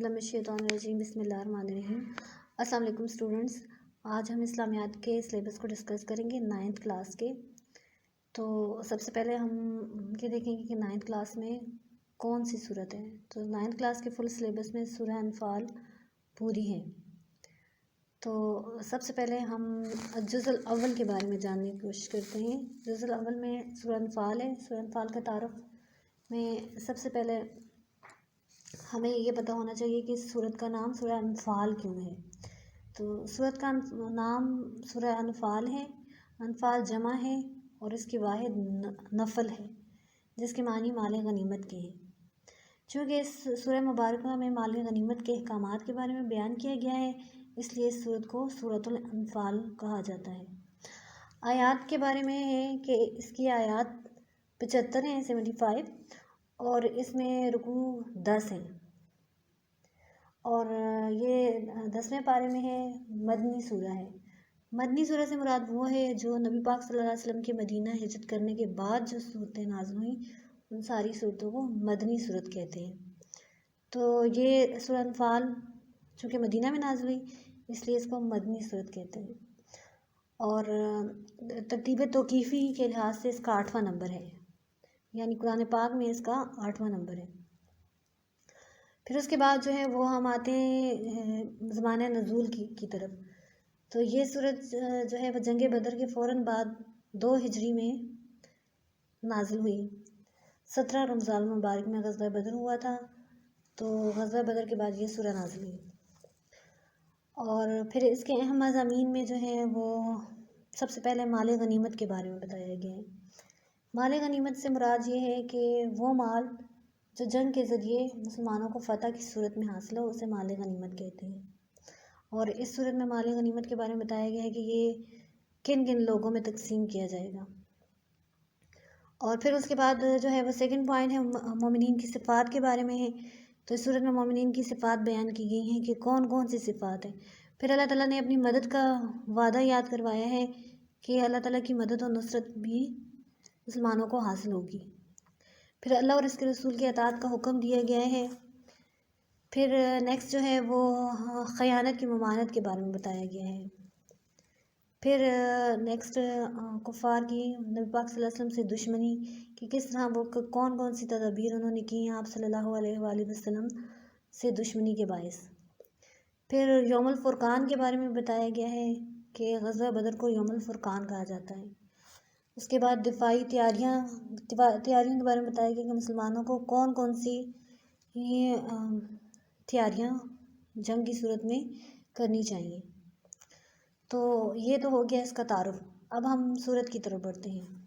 बिल्लाहि मिनश्शैतानिर्रजीम बिस्मिल्लाहिर्रहमानिर्रहीम। अस्सलाम वालेकुम स्टूडेंट्स। आज हम इस्लामियात के सिलेबस को डिस्कस करेंगे 9th क्लास के। तो सबसे पहले हम ये देखेंगे कि 9th क्लास में कौन सी सूरत है। तो 9th क्लास के फुल सिलेबस में सूरह अनफाल पूरी है। तो सबसे पहले हम जुज़ुल अव्वल के बारे में जानने की कोशिश करते हैं। जुज़ुल अव्वल में सूरह अनफाल है। सूरह अनफाल का तारुफ में सबसे पहले हमें ये पता होना चाहिए कि सूरत का नाम सूरह अनफाल क्यों है। तो सूरत का नाम सूरह अनफाल है। अनफाल जमा है और इसकी वाहिद नफल है, जिसके मानी माल गनीमत के हैं। चूँकि इस सूरह मुबारक में माल गनीमत के अहकामात के बारे में बयान किया गया है, इसलिए इस सूरत को सूरतुल अनफाल कहा जाता है। आयात के बारे में है कि इसकी आयात 75 हैं, 75, और इसमें रुकू 10 हैं। और ये 10वें पारे में है। मदनी सूरह है। मदनी सूरह से मुराद वो है जो नबी पाक सल्लल्लाहु अलैहि वसल्लम के मदीना हिजरत करने के बाद जो सूरतें नाज़िल हुई, उन सारी सूरतों को मदनी सूरत कहते हैं। तो ये सूरह अनफाल चूँकि मदीना में नाज़िल हुई, इसलिए इसको मदनी सूरत कहते हैं। और तरतीब तौक़ीफ़ी के लिहाज से इसका 8वां नंबर है, यानी कुरान पाक में इसका 8वां नंबर है। फिर उसके बाद जो है वो हम आते हैं ज़माने नज़ूल की तरफ। तो ये सूरत जो है वो जंग बदर के फ़ौरन बाद 2 हिजरी में नाज़िल हुई। 17 रमज़ान मुबारक में ग़ज़वा बदर हुआ था। तो ग़ज़वा बदर के बाद ये सूरह नाज़िल हुई। और फिर इसके अहम मज़ामीन में जो है वो सबसे पहले माल गनीमत के बारे में बताया गया है। माल गनीमत से मुराद ये है कि वो माल जो जंग के ज़रिए मुसलमानों को फ़तह की सूरत में हासिल हो, उसे माल गनीमत कहते हैं। और इस सूरत में माल गनीमत के बारे में बताया गया है कि ये किन किन लोगों में तकसीम किया जाएगा। और फिर उसके बाद जो है वो सेकंड पॉइंट है मोमिनीन की सिफ़ात के बारे में है। तो इस सूरत में मोमिनीन की सिफ़ात बयान की गई हैं कि कौन कौन सी सिफ़ात हैं। फिर अल्लाह ताला ने अपनी मदद का वादा याद करवाया है कि अल्लाह ताला की मदद और नुसरत भी मुसलमानों को हासिल होगी। फिर अल्लाह और इसके रसूल की अताअत का हुक्म दिया गया है। फिर नेक्स्ट जो है वो ख़यानत की ममानत के बारे में बताया गया है। फिर नेक्स्ट कुफ़ार की नबी पाक सल्लल्लाहु अलैहि वसल्लम से दुश्मनी कि किस तरह वो कौन कौन सी तदबीर उन्होंने की हैं आप सल्लल्लाहु अलैहि वसल्लम से दुश्मनी के बायस। फिर यौमुल फ़ुरक़ान के बारे में बताया गया है कि ग़ज़वा बदर को यौमुल फ़ुरक़ान कहा जाता है। उसके बाद दिफाई तैयारियों के बारे में बताया गया कि मुसलमानों को कौन कौन सी ये तैयारियाँ जंग की सूरत में करनी चाहिए। तो ये तो हो गया इसका तारुफ। अब हम सूरत की तरफ बढ़ते हैं।